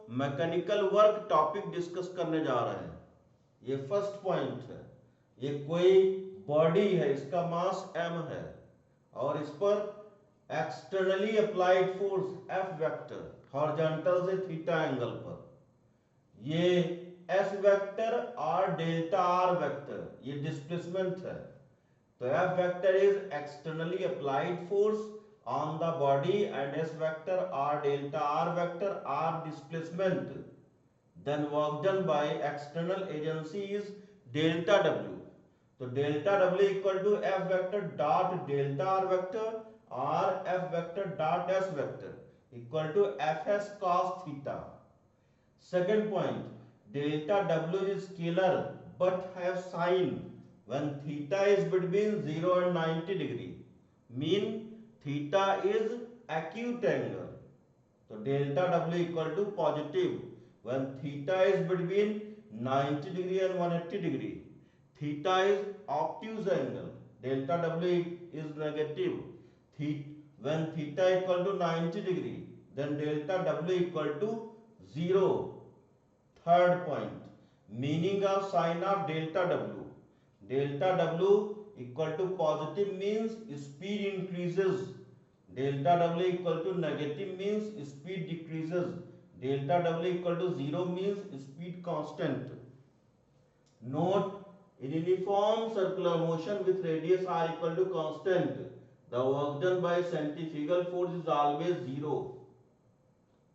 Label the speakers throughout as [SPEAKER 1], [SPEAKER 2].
[SPEAKER 1] Mechanical work topic discuss करने जा रहे हैं। ये फर्स्ट पॉइंट है। ये कोई बॉडी है, इसका मास m है और इस पर externally applied force F vector horizontal से थीटा एंगल पर, ये S वेक्टर और डेल्टा R वेक्टर ये डिस्प्लेसमेंट है। तो F vector is externally applied force on the body and S vector or delta R vector are displacement. Then work done by external agency is delta W. So delta W equal to F vector dot delta R vector or F vector dot S vector equal to Fs cos theta. Second point, delta W is scalar but have sign when theta is between 0 and 90 degree. Mean theta is acute angle. So delta W equal to positive when theta is between 90 degree and 180 degree. Theta is obtuse angle. Delta W is negative. When theta equal to 90 degree, then delta W equal to 0. Third point, meaning of sign of delta W. Delta W equal to positive means speed increases. Delta W equal to negative means speed decreases. Delta W equal to 0 means speed constant. Note, in uniform circular motion with radius r equal to constant, the work done by centrifugal force is always 0.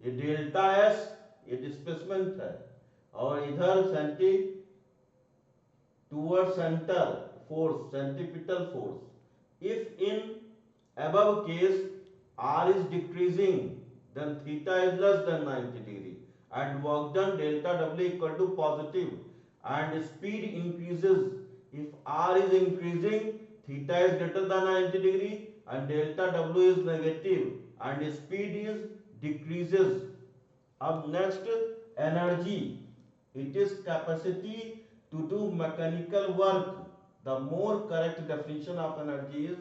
[SPEAKER 1] ये delta S ये displacement है और इधर senti towards center force, centripetal force. If in above case r is decreasing, then theta is less than 90 degree and work done delta W equal to positive and speed increases. If r is increasing, theta is greater than 90 degree and delta W is negative and speed is decreases. Up next, energy. It is capacity to do mechanical work. The more correct definition of energy is,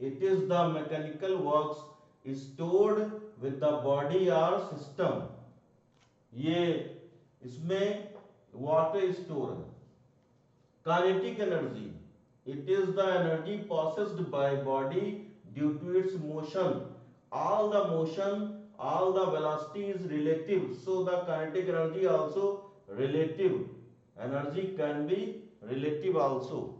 [SPEAKER 1] it is the mechanical works stored with the body or system. ये इसमें water store है. Kinetic energy. It is the energy possessed by body due to its motion. All the motion, all the velocity is relative. So the kinetic energy also relative. Energy can be relative also.